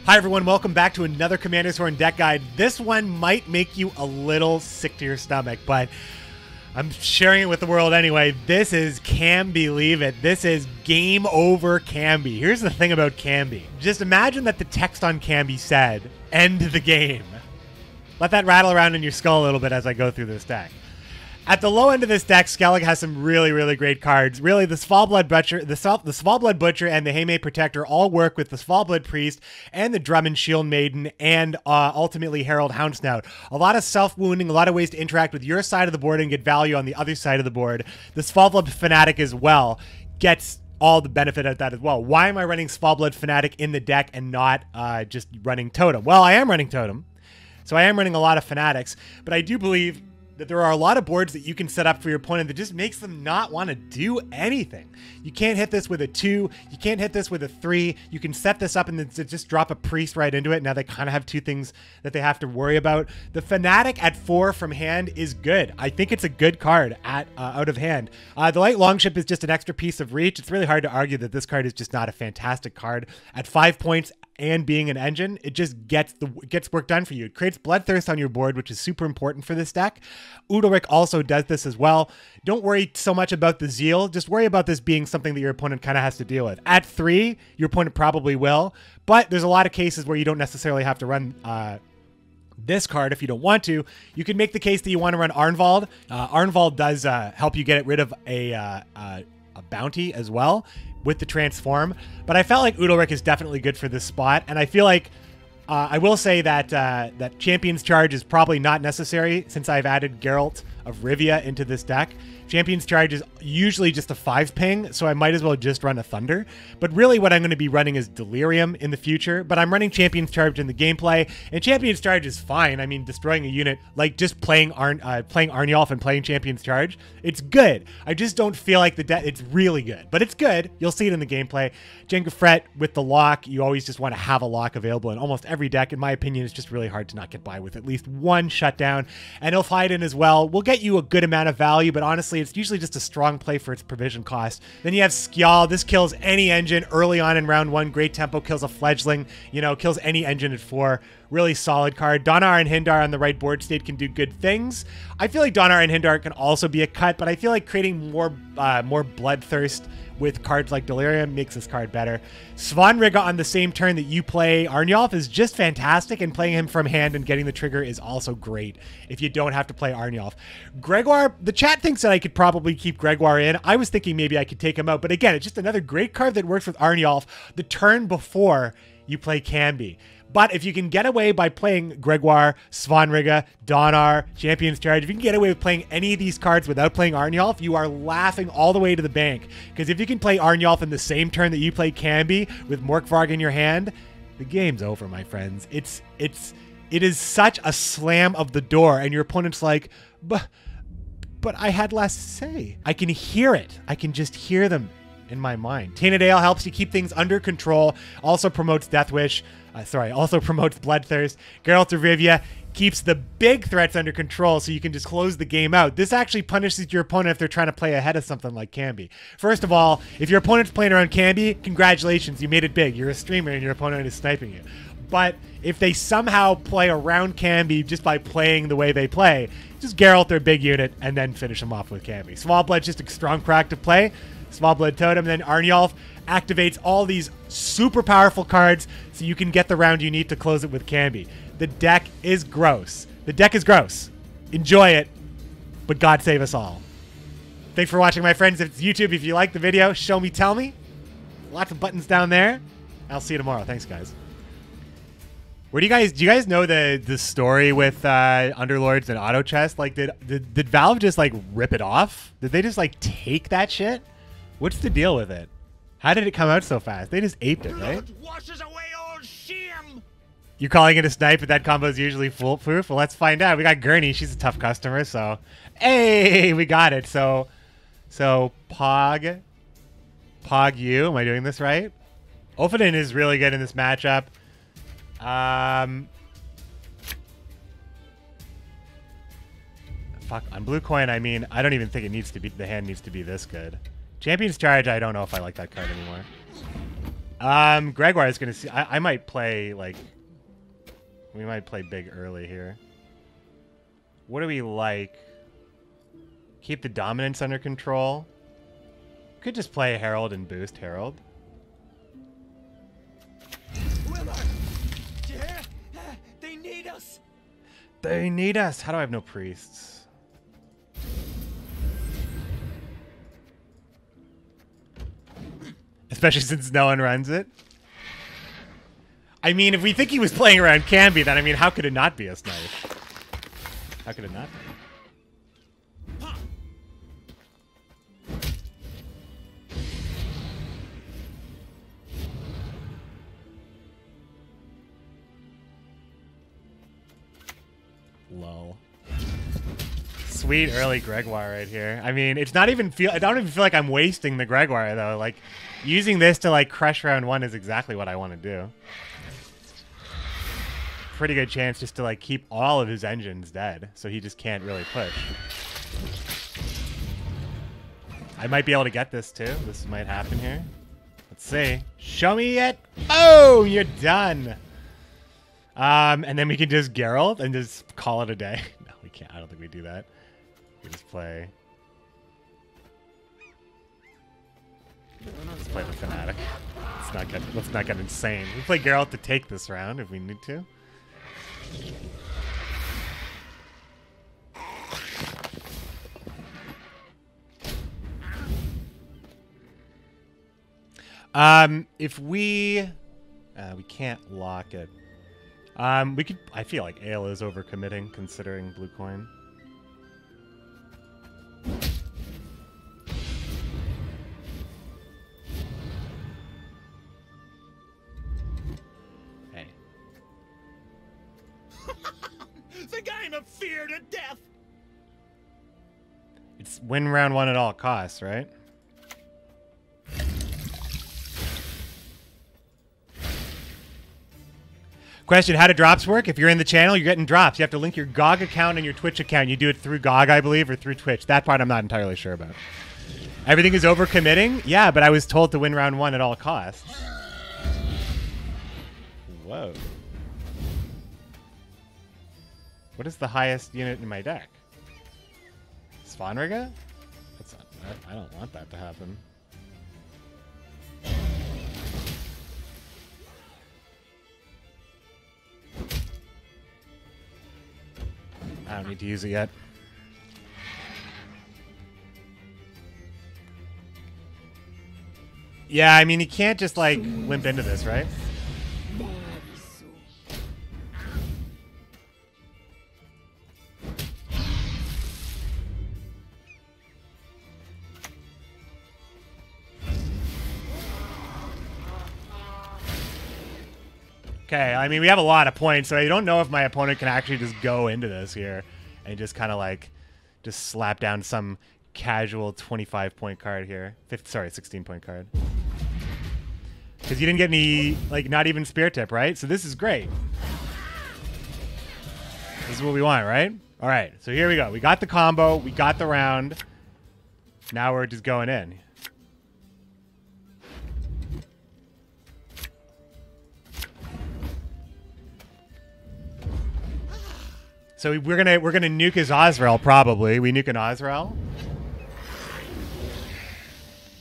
Hi everyone, welcome back to another Commander's Horn deck guide. This one might make you a little sick to your stomach, but I'm sharing it with the world anyway. This is Kambi, leave it. This is game over Kambi. Here's the thing about Kambi. Just imagine that the text on Kambi said, end the game. Let that rattle around in your skull a little bit as I go through this deck. At the low end of this deck, Skellige has some really great cards. Really, the Svalblood Butcher, the Svalblood Butcher and the Haymate Protector all work with the Svalblood Priest and the Drummond Shield Maiden and ultimately Herald Houndsnout. A lot of self-wounding, a lot of ways to interact with your side of the board and get value on the other side of the board. The Svalblood Fanatic as well gets all the benefit of that as well. Why am I running Svalblood Fanatic in the deck and not just running Totem? Well, I am running Totem, so I am running a lot of Fanatics, but I do believe that there are a lot of boards that you can set up for your opponent that just makes them not want to do anything. You can't hit this with a 2. You can't hit this with a 3. You can set this up and then just drop a priest right into it. Now they kind of have 2 things that they have to worry about. The Fanatic at 4 from hand is good. I think it's a good card at out of hand. The Light Longship is just an extra piece of reach. It's really hard to argue that this card is just not a fantastic card. At 5 points, and being an engine, it just gets work done for you. It creates bloodthirst on your board, which is super important for this deck. Udalryk also does this as well. Don't worry so much about the zeal. Just worry about this being something that your opponent kind of has to deal with. At 3, your opponent probably will, but there's a lot of cases where you don't necessarily have to run this card if you don't want to. You can make the case that you want to run Arnvald. Arnvald does help you get rid of a bounty as well with the transform, but I felt like Udalryk is definitely good for this spot, and I feel like I will say that that Champion's Charge is probably not necessary since I've added Geralt of Rivia into this deck. Champion's Charge is usually just a 5 ping, so I might as well just run a Thunder. But really what I'm going to be running is Delirium in the future, but I'm running Champion's Charge in the gameplay, and Champion's Charge is fine. I mean, destroying a unit, like just playing Arnjolf and playing Champion's Charge, it's good. I just don't feel like the deck, it's really good, but it's good. You'll see it in the gameplay. Jenga Fret with the lock, you always just want to have a lock available in almost every deck. In my opinion, it's just really hard to not get by with at least one shutdown. And Ilfheiden as well will get you a good amount of value, but honestly, it's usually just a strong play for its provision cost. Then you have Skeal. This kills any engine early on in round 1. Great tempo, kills a fledgling, you know, kills any engine at 4. Really solid card. Donar and Hindar on the right board state can do good things. I feel like Donar and Hindar can also be a cut, but I feel like creating more bloodthirst with cards like Delirium makes this card better. Svanrigga on the same turn that you play Arnjolf is just fantastic, and playing him from hand and getting the trigger is also great if you don't have to play Arnjolf. Gregoire, the chat thinks that I could probably keep Gregoire in. I was thinking maybe I could take him out, but again, it's just another great card that works with Arnjolf the turn before you play Kambi. But if you can get away by playing Gregoire, Svanrigga, Donar, Champion's Charge, if you can get away with playing any of these cards without playing Arnjolf, you are laughing all the way to the bank. Because if you can play Arnjolf in the same turn that you play Kambi with Morkvarg in your hand, the game's over, my friends. It is such a slam of the door, and your opponent's like, but I had less to say. I can hear it. I can just hear them in my mind. Tainted Ale helps you keep things under control. Also promotes Death Wish. Also promotes Bloodthirst. Geralt of Rivia keeps the big threats under control so you can just close the game out. This actually punishes your opponent if they're trying to play ahead of something like Kambi. First of all, if your opponent's playing around Kambi, congratulations, you made it big. You're a streamer and your opponent is sniping you. But if they somehow play around Kambi just by playing the way they play, just Geralt their big unit and then finish them off with Kambi. Svalblood's just a strong proactive play. Svalblood Totem, then Arnjolf activates all these super powerful cards so you can get the round you need to close it with Kambi. The deck is gross. The deck is gross. Enjoy it, but God save us all. Thanks for watching, my friends. If it's YouTube, if you like the video, show me, tell me. Lots of buttons down there. I'll see you tomorrow. Thanks, guys. Do you guys know the story with Underlords and Auto Chest? Like, did Valve just like rip it off? Did they just like take that shit? What's the deal with it? How did it come out so fast? They just aped it, right? Washes away all shame. You're calling it a snipe, but that combo is usually foolproof? Well, let's find out. We got Gurney. She's a tough customer, so... Hey, we got it. So Pog U. Am I doing this right? Ophidian is really good in this matchup. Fuck, on blue coin, I mean, I don't even think it needs to be... The hand needs to be this good. Champion's Charge, I don't know if I like that card anymore. Gregoire is going to see... I might play, like... We might play big early here. What do we like? Keep the dominance under control. Could just play Herald and boost Herald. They need us. They need us. How do I have no priests? Especially since no one runs it. I mean, if we think he was playing around Kambi, then I mean, how could it not be a snipe? How could it not be? Lol. Sweet early Gregoire right here. I mean, it's not even I don't even feel like I'm wasting the Gregoire though. Like, using this to like crush round 1 is exactly what I want to do. Pretty good chance just to like keep all of his engines dead, so he just can't really push. I might be able to get this too. This might happen here. Let's see. Show me it. Oh, you're done. And then we can just Geralt and just call it a day. No, we can't. I don't think we do that. We just play. Let's play the Fanatic. Let's not get insane. We play Geralt to take this round if we need to. If we can't lock it. We could. I feel like Ale is overcommitting considering blue coin. Hey. Think I'm a fear to death. It's win round 1 at all costs, right? Question, how do drops work? If you're in the channel, you're getting drops. You have to link your GOG account and your Twitch account. You do it through GOG, I believe, or through Twitch. That part I'm not entirely sure about. Everything is overcommitting? Yeah, but I was told to win round 1 at all costs. Whoa. What is the highest unit in my deck? Svanriga? That's not, I don't want that to happen. I don't need to use it yet. Yeah, I mean, you can't just, like, limp into this, right? Okay, I mean, we have a lot of points, so I don't know if my opponent can actually just go into this here and just kind of like just slap down some casual 25-point card here. 16-point card. Because you didn't get any, like, not even Spear Tip, right? So this is great. This is what we want, right? All right, so here we go. We got the combo. We got the round. Now we're just going in. So we're gonna nuke his Azrael probably. We nuke an Azrael.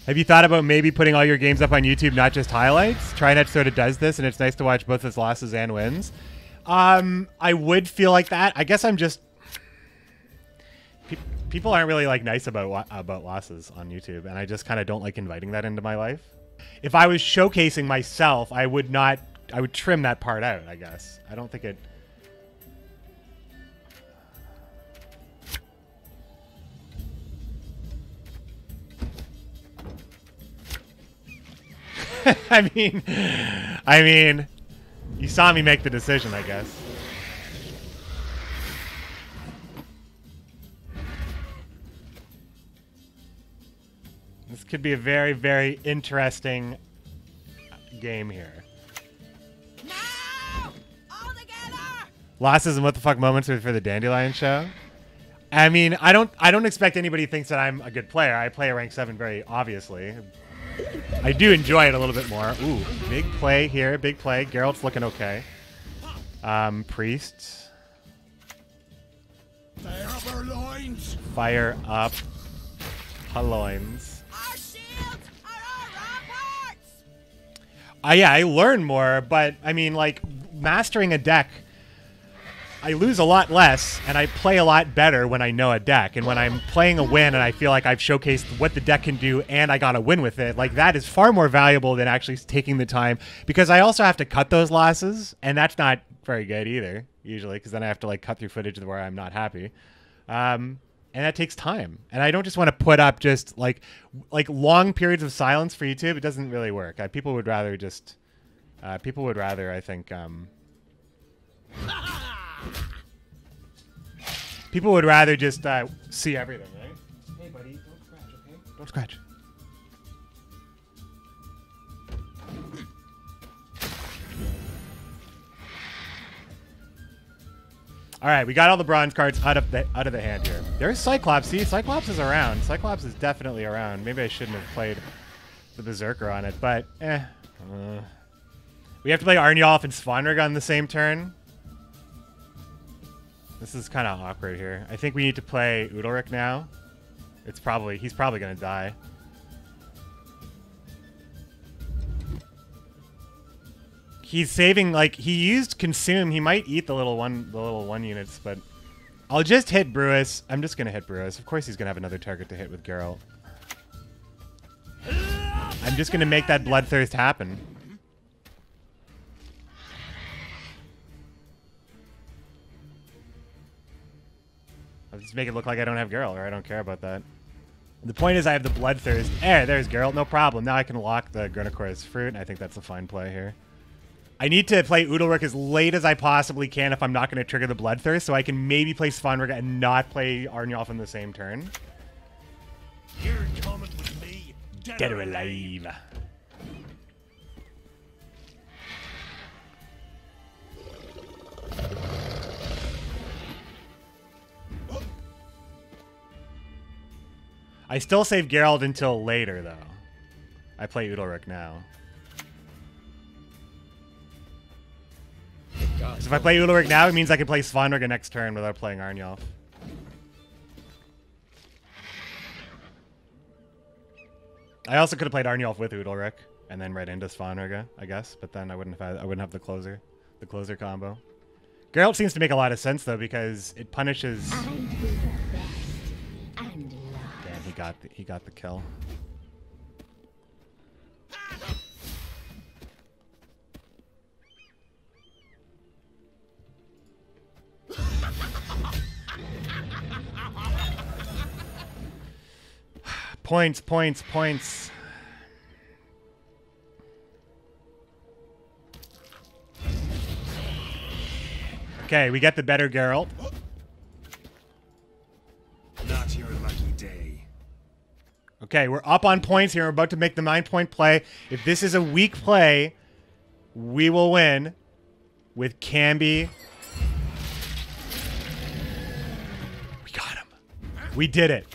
Have you thought about maybe putting all your games up on YouTube, not just highlights? TriNet sort of does this, and it's nice to watch both his losses and wins. I would feel like that. I guess I'm just people aren't really like nice about losses on YouTube, and I just kind of don't like inviting that into my life. If I was showcasing myself, I would trim that part out. I guess I don't think it. I mean, you saw me make the decision, I guess. This could be a very, very interesting game here. No! All together! Losses and what the fuck moments for the Dandelion show. I mean, I don't expect anybody thinks that I'm a good player. I play a rank 7 very obviously. I do enjoy it a little bit more. Ooh, big play here. Big play. Geralt's looking okay. Priests. Fire up our loins. Fire up her loins. Our shields are our ramparts. Yeah, I learn more, but I mean, like, mastering a deck, I lose a lot less, and I play a lot better when I know a deck. And when I'm playing a win and I feel like I've showcased what the deck can do and I got a win with it, like, that is far more valuable than actually taking the time, because I also have to cut those losses, and that's not very good either, usually, because then I have to, like, cut through footage where I'm not happy. And that takes time. And I don't just want to put up just, like long periods of silence for YouTube. It doesn't really work. People would rather just... people would rather, I think... people would rather just see everything, right? Hey, buddy, don't scratch, okay? Don't scratch. All right, we got all the bronze cards out of the hand here. There's Cyclops. See, Cyclops is around. Cyclops is definitely around. Maybe I shouldn't have played the Berserker on it, but we have to play Arnjolf and Svanrog on the same turn. This is kind of awkward here. I think we need to play Udalryk now. He's probably gonna die. He's saving, like, he used consume. He might eat the little one units, but I'll just hit Brewis. I'm just gonna hit Brewis. Of course he's gonna have another target to hit with Geralt. I'm just gonna make that bloodthirst happen. I'll just make it look like I don't have Geralt, or I don't care about that. The point is I have the bloodthirst. There's Geralt, no problem. Now I can lock the Grunicor's Fruit, and I think that's a fine play here. I need to play Udalryk as late as I possibly can if I'm not going to trigger the bloodthirst, so I can maybe play Svanrog and not play Arnjolf in the same turn. You're coming with me, Dead or alive. I still save Geralt until later, though. I play Udalryk now. So if I play Udalryk now, it means I can play Svanrog next turn without playing Arnjolf. I also could have played Arnjolf with Udalryk and then right into Svanrog, I guess, but then I wouldn't have the closer combo. Geralt seems to make a lot of sense though, because it punishes. Damn, he got the kill. Points, points, points. Okay, we get the better Geralt. Not your lucky day. Okay, we're up on points here. We're about to make the 9-point play. If this is a weak play, we will win with Kambi. We got him. We did it.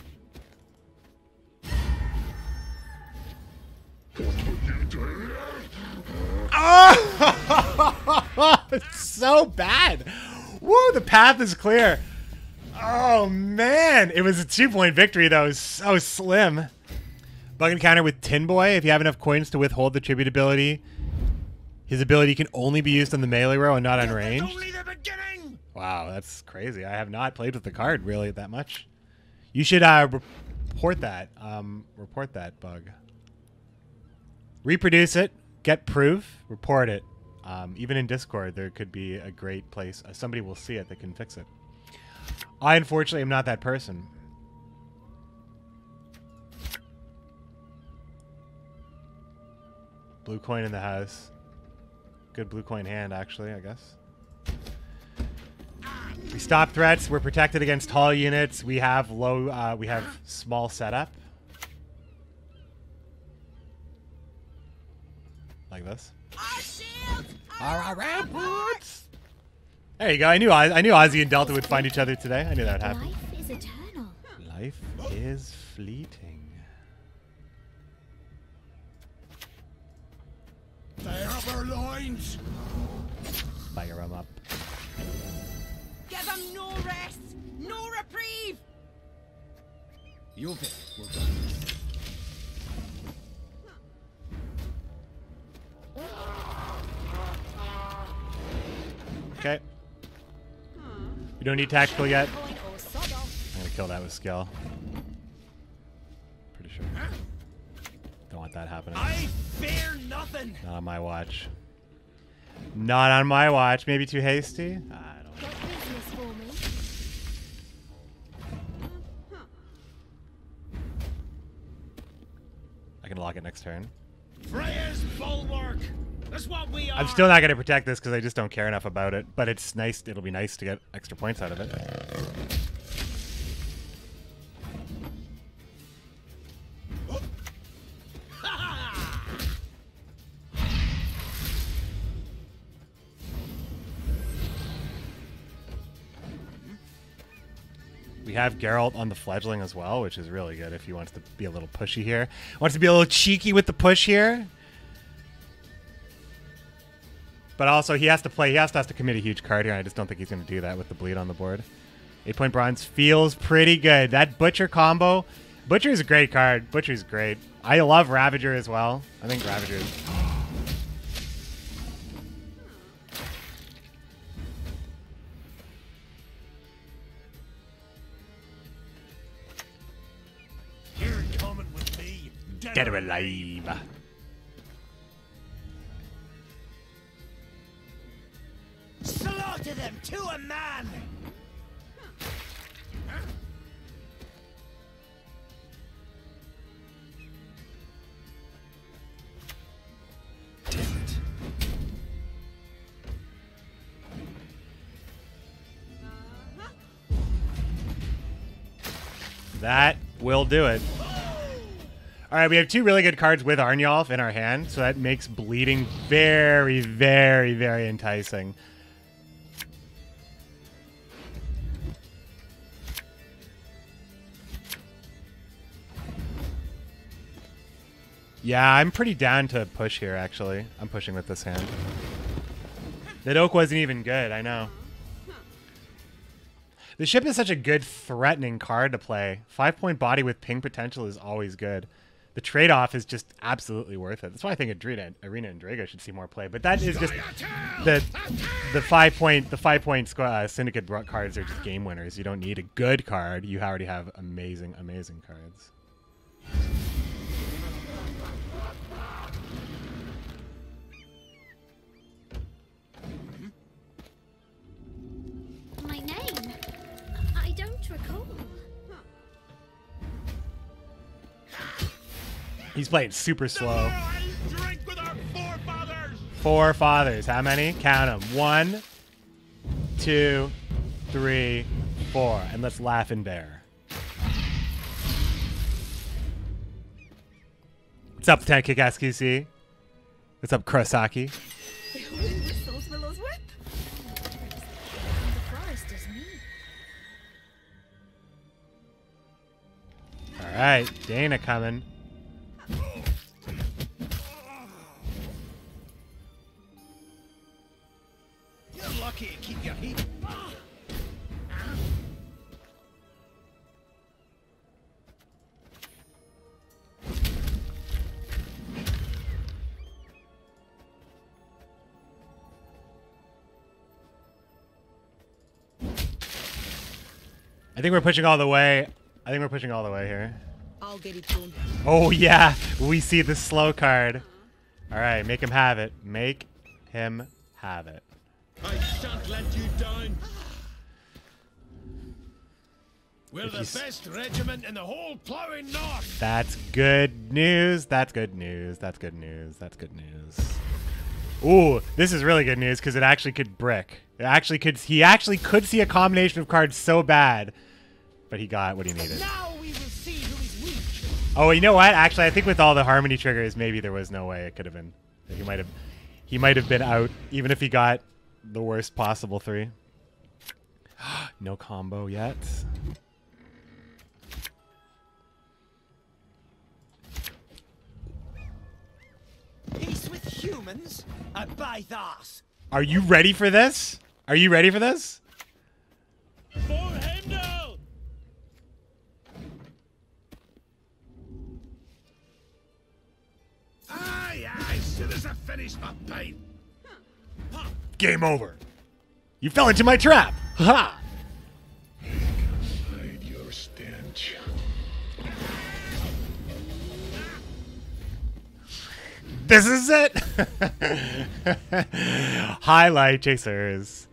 Oh! It's so bad. Woo, the path is clear. Oh, man. It was a 2-point victory, though. It was so slim. Bug encounter with Tin Boy. If you have enough coins to withhold the tribute ability, his ability can only be used on the melee row and not on range. Only the beginning. Wow, that's crazy. I have not played with the card really that much. You should report that. Report that bug. Reproduce it. Get proof. Report it. Even in Discord, there could be a great place. Somebody will see it that can fix it. I, unfortunately, am not that person. Blue coin in the house. Good blue coin hand, actually, I guess. We stop threats. We're protected against tall units. We have low. We have small setup. Like this. Our shields Are our ramparts. There you go. I knew Ozzy and Delta would find each other today. I knew that would happen. Life is eternal. Life is fleeting. our loins. Fire him up. Give him no rest, no reprieve. You'll get it. We're done. Okay. We don't need tactical yet. I'm gonna kill that with skill. Pretty sure. Don't want that happening. I fear nothing. Not on my watch. Not on my watch. Maybe too hasty? I don't know. Got business for me? I can lock it next turn. Freya's bulwark. That's what we are. I'm still not going to protect this because I just don't care enough about it. But it's nice. It'll be nice to get extra points out of it. We have Geralt on the fledgling as well, which is really good if he wants to be a little pushy here. Wants to be a little cheeky with the push here. But also, he has to play. He has to commit a huge card here, and I just don't think he's going to do that with the bleed on the board. 8-point bronze feels pretty good. That Butcher combo. Butcher is a great card. Butcher's great. I love Ravager as well. I think Ravager is... You're coming with me. Dead or alive. Slaughter them to a man. Damn it. That will do it. All right, we have two really good cards with Arnjolf in our hand, so that makes bleeding very, very, very enticing. Yeah, I'm pretty down to push here, actually. I'm pushing with this hand. That oak wasn't even good, I know. The ship is such a good threatening card to play. 5-point body with ping potential is always good. The trade-off is just absolutely worth it. That's why I think Arena and Drago should see more play. But that is just the 5-point Syndicate cards are just game winners. You don't need a good card. You already have amazing, amazing cards. My name? I don't recall. He's playing super slow. Drink with our forefathers. Forefathers. How many? Count them. 1, 2, 3, 4. And let's laugh and bear. What's up, Lieutenant Kick-Ass QC? What's up, Kurosaki? The wind whistles Willow's whip. The forest is me. All right, Dana coming. You're lucky to keep your heat. I think we're pushing all the way. I think we're pushing all the way here. I'll get it done. Oh, yeah. We see the slow card. All right, make him have it. Make him have it. I shan't let you down. We're the best regiment in the whole plowing north. That's good news. That's good news. That's good news. That's good news. Ooh, this is really good news because it actually could brick. It actually could. He actually could see a combination of cards so bad, but he got what he needed. Now we will see who is weak. Oh, you know what? Actually, I think with all the harmony triggers, maybe there was no way it could have been. He might have been out, even if he got the worst possible 3. No combo yet. Peace with humans. humans, I buy that. Are you ready for this? Are you ready for this? For Heimdall! Aye, aye, soon as I finish my pint. Game over. You fell into my trap. Ha! Hide your stench. This is it. Highlight chasers.